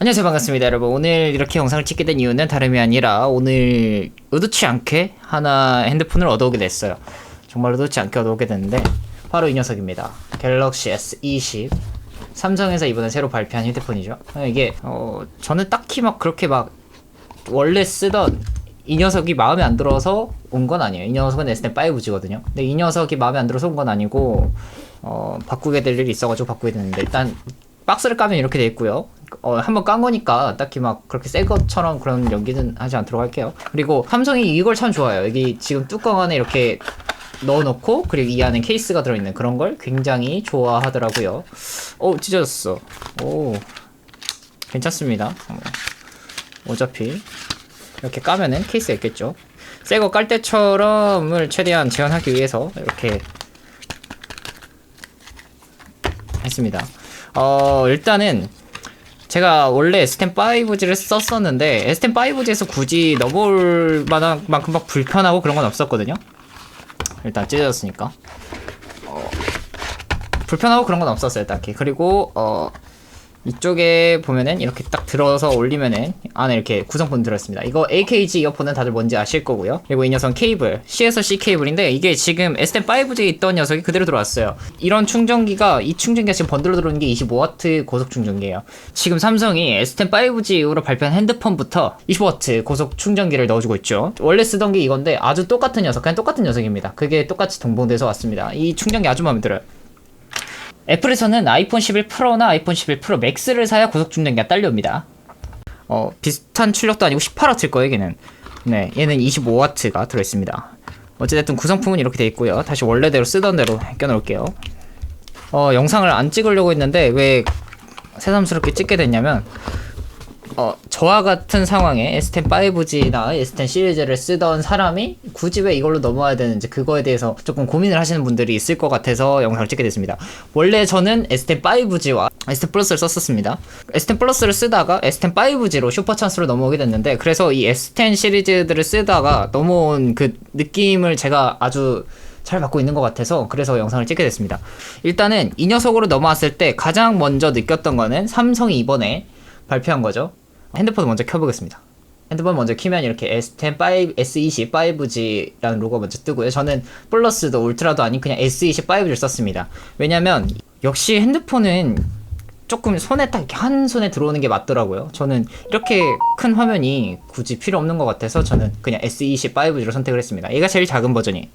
안녕하세요, 반갑습니다 여러분. 오늘 이렇게 영상을 찍게 된 이유는 다름이 아니라 오늘 의도치 않게 하나 핸드폰을 얻어오게 됐어요. 정말 의도치 않게 얻어오게 됐는데 바로 이 녀석입니다. 갤럭시 S20. 삼성에서 이번에 새로 발표한 핸드폰이죠. 이게 저는 딱히 막 그렇게 막 원래 쓰던 이 녀석이 마음에 안 들어서 온 건 아니에요. 이 녀석은 S10-5G거든요. 근데 이 녀석이 마음에 안 들어서 온 건 아니고 바꾸게 될 일이 있어가지고 바꾸게 됐는데, 일단 박스를 까면 이렇게 돼 있고요. 한번 깐 거니까 딱히 막 그렇게 새 것처럼 그런 연기는 하지 않도록 할게요. 그리고 삼성이 이걸 참 좋아해요. 여기 지금 뚜껑 안에 이렇게 넣어놓고, 그리고 이 안에 케이스가 들어있는 그런 걸 굉장히 좋아하더라고요. 찢어졌어. 오, 괜찮습니다. 어차피 이렇게 까면은 케이스가 있겠죠. 새 거 깔 때처럼을 최대한 재현하기 위해서 이렇게 했습니다. 일단은 제가 원래 S10-5G를 썼었는데 S10-5G에서 굳이 넘어올 만한 만큼 막 불편하고 그런 건 없었거든요. 일단 찢어졌으니까 불편하고 그런 건 없었어요, 딱히. 그리고 이쪽에 보면은 이렇게 딱 들어서 올리면은 안에 이렇게 구성품 들어있습니다. 이거 AKG 이어폰은 다들 뭔지 아실 거고요. 그리고 이 녀석은 케이블, C에서 C 케이블인데 이게 지금 S10-5G에 있던 녀석이 그대로 들어왔어요. 이런 충전기가, 이 충전기가 지금 번들로 들어오는 게 25W 고속 충전기예요. 지금 삼성이 S10-5G 이후로 발표한 핸드폰부터 25W 고속 충전기를 넣어주고 있죠. 원래 쓰던 게 이건데 아주 똑같은 녀석, 그냥 똑같은 녀석입니다. 그게 똑같이 동봉돼서 왔습니다. 이 충전기 아주 마음에 들어요. 애플에서는 아이폰 11 프로나 아이폰 11 프로 맥스를 사야 고속 충전기가 딸려옵니다. 비슷한 출력도 아니고 18W일 거예요, 얘는. 네, 얘는 25W가 들어있습니다. 어찌됐든 구성품은 이렇게 돼 있고요. 다시 원래대로 쓰던 대로 껴놓을게요. 영상을 안 찍으려고 했는데 왜 새삼스럽게 찍게 됐냐면, 저와 같은 상황에 S10-5G나 S10 시리즈를 쓰던 사람이 굳이 왜 이걸로 넘어와야 되는지, 그거에 대해서 조금 고민을 하시는 분들이 있을 것 같아서 영상을 찍게 됐습니다. 원래 저는 S10-5G와 S10 플러스를 썼었습니다. S10 플러스를 쓰다가 S10-5G로 슈퍼찬스로 넘어오게 됐는데, 그래서 이 S10 시리즈들을 쓰다가 넘어온 그 느낌을 제가 아주 잘 받고 있는 것 같아서 그래서 영상을 찍게 됐습니다. 일단은 이 녀석으로 넘어왔을 때 가장 먼저 느꼈던 거는 삼성이 이번에 발표한 거죠. 핸드폰을 먼저 켜보겠습니다. 핸드폰 먼저 키면 이렇게 S10 S20 5G라는 로고가 먼저 뜨고요. 저는 플러스도 울트라도 아닌 그냥 S20 5G를 썼습니다. 왜냐면 역시 핸드폰은 조금 손에 딱 한 손에 들어오는 게 맞더라고요. 저는 이렇게 큰 화면이 굳이 필요 없는 것 같아서 저는 그냥 S20 5G로 선택을 했습니다. 얘가 제일 작은 버전이.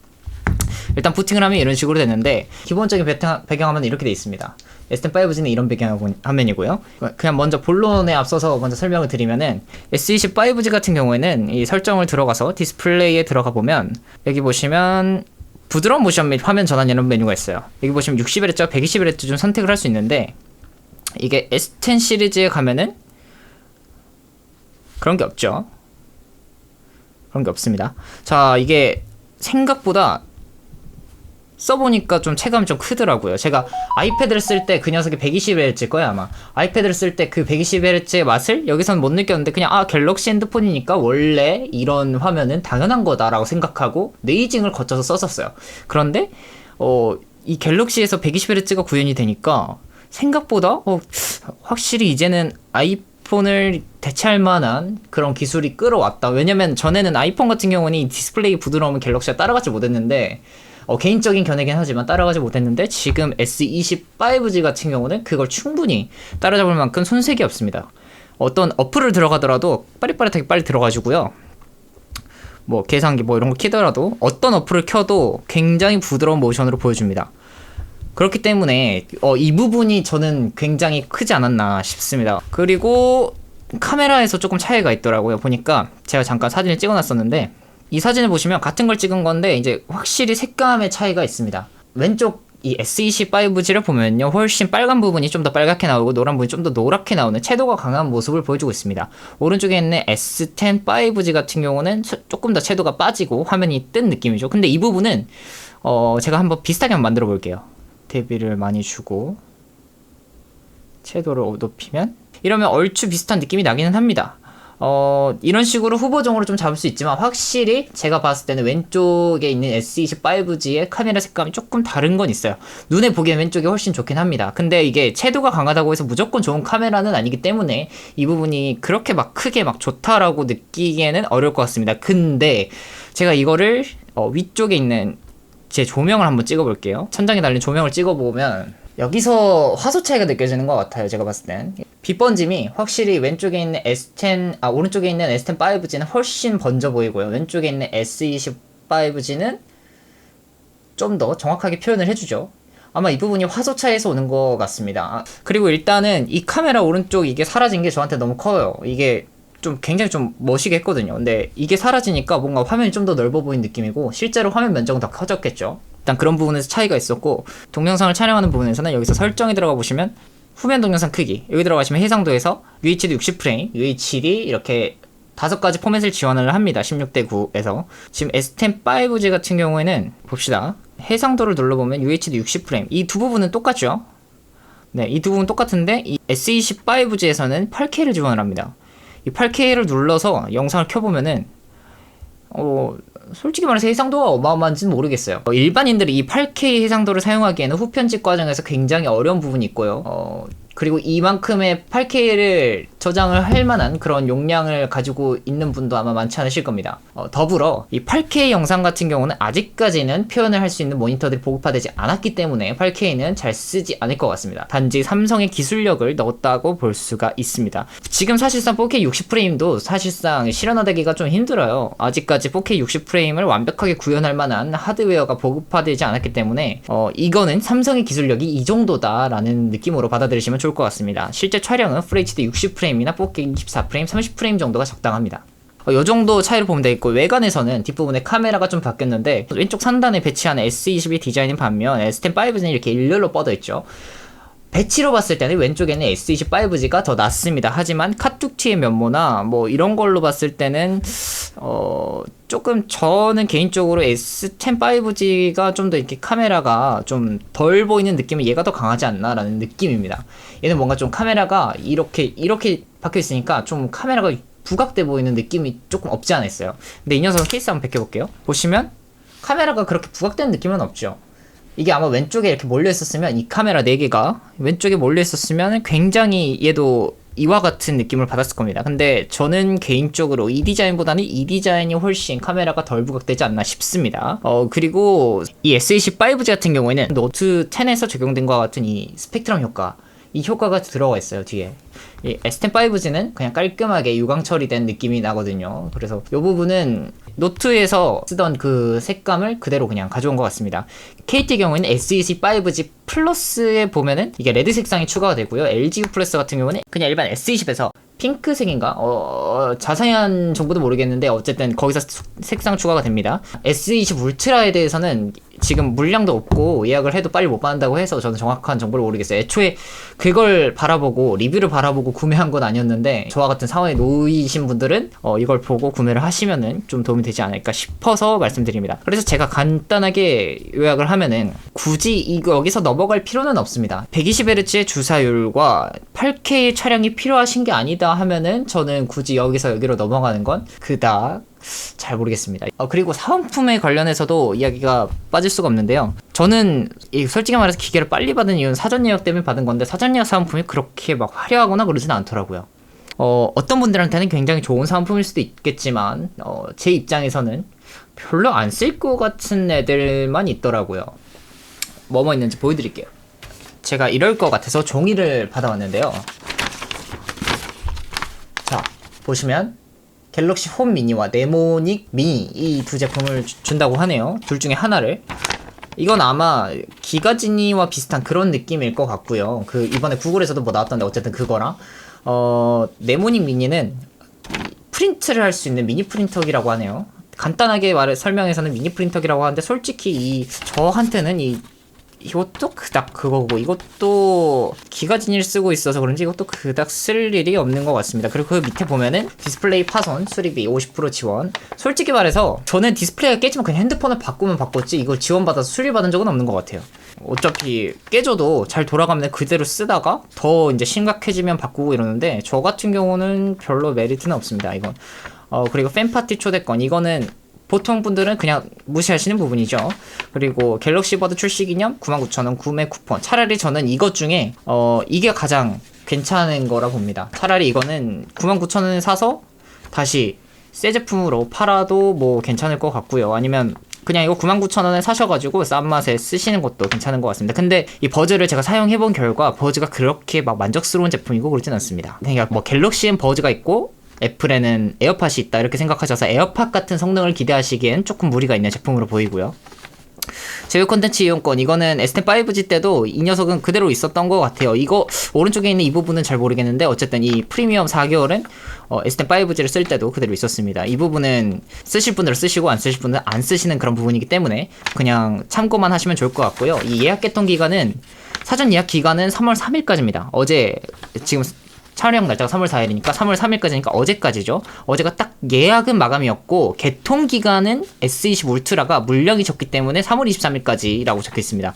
일단 부팅을 하면 이런 식으로 됐는데, 기본적인 배경화면은 이렇게 돼 있습니다. S10-5G는 이런 배경화면이고요. 그냥 먼저 본론에 앞서서 먼저 설명을 드리면은, S20-5G 같은 경우에는 이 설정을 들어가서 디스플레이에 들어가 보면, 여기 보시면 부드러운 모션 및 화면 전환 이런 메뉴가 있어요. 여기 보시면 60Hz, 120Hz 좀 선택을 할 수 있는데, 이게 S10 시리즈에 가면은 그런 게 없죠. 그런 게 없습니다. 자, 이게 생각보다 써보니까 좀 체감이 좀 크더라고요. 제가 아이패드를 쓸 때 그 녀석이 120Hz일 거예요, 아마. 아이패드를 쓸 때 그 120Hz의 맛을 여기선 못 느꼈는데, 그냥 갤럭시 핸드폰이니까 원래 이런 화면은 당연한 거다라고 생각하고 네이징을 거쳐서 썼었어요. 그런데 이 갤럭시에서 120Hz가 구현이 되니까 생각보다 확실히 이제는 아이폰을 대체할 만한 그런 기술이 끌어왔다. 왜냐면 전에는 아이폰 같은 경우는 이 디스플레이 부드러움을 갤럭시가 따라가지 못했는데, 개인적인 견해긴 하지만 따라가지 못했는데, 지금 S20-5G 같은 경우는 그걸 충분히 따라잡을 만큼 손색이 없습니다. 어떤 어플을 들어가더라도 빠릿빠릿하게 빨리 들어가지고요. 뭐 계산기 뭐 이런 거 키더라도 어떤 어플을 켜도 굉장히 부드러운 모션으로 보여줍니다. 그렇기 때문에 이 부분이 저는 굉장히 크지 않았나 싶습니다. 그리고 카메라에서 조금 차이가 있더라고요. 보니까 제가 잠깐 사진을 찍어놨었는데, 이 사진을 보시면 같은 걸 찍은 건데 이제 확실히 색감의 차이가 있습니다. 왼쪽 이 S20-5G를 보면요, 훨씬 빨간 부분이 좀 더 빨갛게 나오고 노란 부분이 좀 더 노랗게 나오는 채도가 강한 모습을 보여주고 있습니다. 오른쪽에 있는 S10-5G 같은 경우는 조금 더 채도가 빠지고 화면이 뜬 느낌이죠. 근데 이 부분은 제가 한번 비슷하게 한번 만들어 볼게요. 대비를 많이 주고 채도를 높이면 이러면 얼추 비슷한 느낌이 나기는 합니다. 이런 식으로 후보종으로 좀 잡을 수 있지만 확실히 제가 봤을 때는 왼쪽에 있는 S25G의 카메라 색감이 조금 다른 건 있어요. 눈에 보기엔 왼쪽이 훨씬 좋긴 합니다. 근데 이게 채도가 강하다고 해서 무조건 좋은 카메라는 아니기 때문에 이 부분이 그렇게 막 크게 막 좋다라고 느끼기에는 어려울 것 같습니다. 근데 제가 이거를 위쪽에 있는 제 조명을 한번 찍어볼게요. 천장에 달린 조명을 찍어보면 여기서 화소 차이가 느껴지는 것 같아요. 제가 봤을 땐 빛 번짐이 확실히 왼쪽에 있는 오른쪽에 있는 S10 5G는 훨씬 번져 보이고요. 왼쪽에 있는 S25G는 좀 더 정확하게 표현을 해주죠. 아마 이 부분이 화소 차이에서 오는 것 같습니다. 그리고 일단은 이 카메라 오른쪽 이게 사라진 게 저한테 너무 커요. 이게 좀 굉장히 좀 멋있게 했거든요. 근데 이게 사라지니까 뭔가 화면이 좀 더 넓어 보이는 느낌이고 실제로 화면 면적은 더 커졌겠죠. 일단 그런 부분에서 차이가 있었고, 동영상을 촬영하는 부분에서는 여기서 설정에 들어가 보시면 후면 동영상 크기, 여기 들어가시면 해상도에서 UHD 60프레임, UHD 이렇게 5가지 포맷을 지원을 합니다. 16:9에서 지금 S10 5G 같은 경우에는 봅시다. 해상도를 눌러보면 UHD 60프레임, 이 두 부분은 똑같죠. 네, 이 두 부분 똑같은데 이 S25G에서는 8K를 지원을 합니다. 이 8K를 눌러서 영상을 켜보면은 솔직히 말해서 해상도가 어마어마한지는 모르겠어요. 일반인들이 이 8K 해상도를 사용하기에는 후편집 과정에서 굉장히 어려운 부분이 있고요. 그리고 이만큼의 8K를 저장을 할 만한 그런 용량을 가지고 있는 분도 아마 많지 않으실 겁니다. 더불어 이 8K 영상 같은 경우는 아직까지는 표현을 할 수 있는 모니터들이 보급화되지 않았기 때문에 8K는 잘 쓰지 않을 것 같습니다. 단지 삼성의 기술력을 넣었다고 볼 수가 있습니다. 지금 사실상 4K 60프레임도 사실상 실현화되기가 좀 힘들어요. 아직까지 4K 60프레임을 완벽하게 구현할 만한 하드웨어가 보급화되지 않았기 때문에 이거는 삼성의 기술력이 이 정도다라는 느낌으로 받아들이시면 좋을 것 같습니다. 실제 촬영은 FHD 60프레임이나 4K 24프레임, 30프레임 정도가 적당합니다. 이 정도 차이를 보면 되겠고, 외관에서는 뒷부분에 카메라가 좀 바뀌었는데 왼쪽 상단에 배치하는 S22 디자인인 반면 S10 5G는 이렇게 일렬로 뻗어 있죠. 배치로 봤을 때는 왼쪽에는 S25G가 더 낫습니다. 하지만 카툭티의 면모나 뭐 이런 걸로 봤을 때는 조금 저는 개인적으로 S10 5G가 좀 더 이렇게 카메라가 좀 덜 보이는 느낌은 얘가 더 강하지 않나라는 느낌입니다. 얘는 뭔가 좀 카메라가 이렇게 박혀 있으니까 좀 카메라가 부각돼 보이는 느낌이 조금 없지 않아 있어요. 근데 이 녀석은 케이스 한번 벗겨볼게요. 보시면 카메라가 그렇게 부각되는 느낌은 없죠. 이게 아마 왼쪽에 이렇게 몰려 있었으면, 이 카메라 4개가 왼쪽에 몰려 있었으면 굉장히 얘도 이와 같은 느낌을 받았을 겁니다. 근데 저는 개인적으로 이 디자인보다는 이 디자인이 훨씬 카메라가 덜 부각되지 않나 싶습니다. 그리고 이 S25G 같은 경우에는 노트 10에서 적용된 것과 같은 이 스펙트럼 효과, 이 효과가 들어가 있어요, 뒤에. 이 S10 5G는 그냥 깔끔하게 유광 처리된 느낌이 나거든요. 그래서 이 부분은 노트에서 쓰던 그 색감을 그대로 그냥 가져온 것 같습니다. KT 경우에는 S25G 플러스에 보면은 이게 레드 색상이 추가가 되고요. LG U 플러스 같은 경우는 그냥 일반 S20에서 핑크색인가? 자세한 정보도 모르겠는데 어쨌든 거기서 색상 추가가 됩니다. S20 울트라에 대해서는 지금 물량도 없고 예약을 해도 빨리 못 받는다고 해서 저는 정확한 정보를 모르겠어요. 애초에 그걸 바라보고 리뷰를 바라보고 구매한 건 아니었는데 저와 같은 상황에 놓이신 분들은 이걸 보고 구매를 하시면은 좀 도움이 되지 않을까 싶어서 말씀드립니다. 그래서 제가 간단하게 요약을 하면은 굳이 이거 여기서 넘어갈 필요는 없습니다. 120Hz의 주사율과 8K 촬영이 필요하신 게 아니다 하면은 저는 굳이 여기서 여기로 넘어가는 건 그닥 잘 모르겠습니다. 그리고 사은품에 관련해서도 이야기가 빠질 수가 없는데요. 저는 솔직히 말해서 기계를 빨리 받은 이유는 사전 예약 때문에 받은 건데 사전 예약 사은품이 그렇게 막 화려하거나 그러지는 않더라고요. 어떤 분들한테는 굉장히 좋은 사은품일 수도 있겠지만 제 입장에서는 별로 안 쓸 것 같은 애들만 있더라고요. 뭐뭐 있는지 보여드릴게요. 제가 이럴 것 같아서 종이를 받아왔는데요. 자, 보시면 갤럭시 홈 미니와 네모닉 미니 이 두 제품을 준다고 하네요. 둘 중에 하나를. 이건 아마 기가지니와 비슷한 그런 느낌일 것 같고요. 그 이번에 구글에서도 뭐 나왔던데 어쨌든 그거랑 네모닉 미니는 프린트를 할 수 있는 미니 프린터기라고 하네요. 간단하게 설명해서는 미니 프린터기라고 하는데 솔직히 저한테는 이것도 그닥 그거고 이것도 기가진일 쓰고 있어서 그런지 이것도 그닥 쓸 일이 없는 것 같습니다. 그리고 그 밑에 보면은 디스플레이 파손 수리비 50% 지원. 솔직히 말해서 저는 디스플레이가 깨지면 그냥 핸드폰을 바꾸면 바꿨지 이걸 지원받아서 수리받은 적은 없는 것 같아요. 어차피 깨져도 잘 돌아가면 그대로 쓰다가 더 이제 심각해지면 바꾸고 이러는데 저 같은 경우는 별로 메리트는 없습니다. 이건 그리고 팬파티 초대권 이거는 보통 분들은 그냥 무시하시는 부분이죠. 그리고 갤럭시 버드 출시 기념 99,000원 구매 쿠폰. 차라리 저는 이것 중에 이게 가장 괜찮은 거라 봅니다. 차라리 이거는 99,000원에 사서 다시 새 제품으로 팔아도 뭐 괜찮을 것 같고요. 아니면 그냥 이거 99,000원에 사셔가지고 싼 맛에 쓰시는 것도 괜찮은 것 같습니다. 근데 이 버즈를 제가 사용해본 결과 버즈가 그렇게 막 만족스러운 제품이고 그러진 않습니다. 그러니까 뭐 갤럭시엔 버즈가 있고 애플에는 에어팟이 있다 이렇게 생각하셔서 에어팟 같은 성능을 기대하시기엔 조금 무리가 있는 제품으로 보이고요. 제휴 콘텐츠 이용권 이거는 S10 5G 때도 이 녀석은 그대로 있었던 것 같아요. 이거 오른쪽에 있는 이 부분은 잘 모르겠는데 어쨌든 이 프리미엄 4개월은 S10 5G를 쓸 때도 그대로 있었습니다. 이 부분은 쓰실 분들은 쓰시고 안 쓰실 분들은 안 쓰시는 그런 부분이기 때문에 그냥 참고만 하시면 좋을 것 같고요. 이 예약 개통 기간은 사전 예약 기간은 3월 3일까지입니다. 어제 지금 촬영 날짜가 3월 4일이니까 3월 3일까지니까 어제까지죠. 어제가 딱 예약은 마감이었고 개통 기간은 S20 울트라가 물량이 적기 때문에 3월 23일까지라고 적혀 있습니다.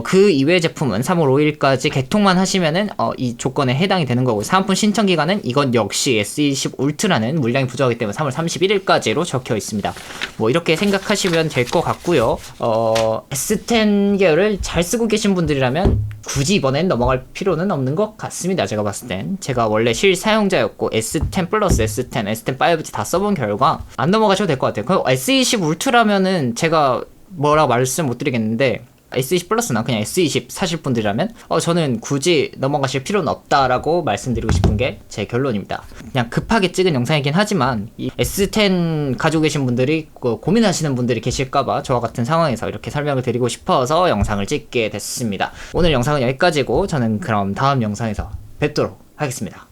그 이외의 제품은 3월 5일까지 개통만 하시면은 이 조건에 해당이 되는 거고 사은품 신청 기간은 이건 역시 S20 울트라는 물량이 부족하기 때문에 3월 31일까지로 적혀 있습니다. 뭐 이렇게 생각하시면 될 것 같고요. S10 계열을 잘 쓰고 계신 분들이라면 굳이 이번엔 넘어갈 필요는 없는 것 같습니다. 제가 봤을 땐 제가 원래 실사용자였고 S10 플러스 S10, S10 5G 다 써본 결과 안 넘어가셔도 될 것 같아요. 그 S20 울트라면은 제가 뭐라고 말씀 못 드리겠는데 S20 플러스나 그냥 S20 사실 분들이라면 저는 굳이 넘어가실 필요는 없다라고 말씀드리고 싶은 게 제 결론입니다. 그냥 급하게 찍은 영상이긴 하지만 이 S10 가지고 계신 분들이 고민하시는 분들이 계실까봐 저와 같은 상황에서 이렇게 설명을 드리고 싶어서 영상을 찍게 됐습니다. 오늘 영상은 여기까지고 저는 그럼 다음 영상에서 뵙도록 하겠습니다.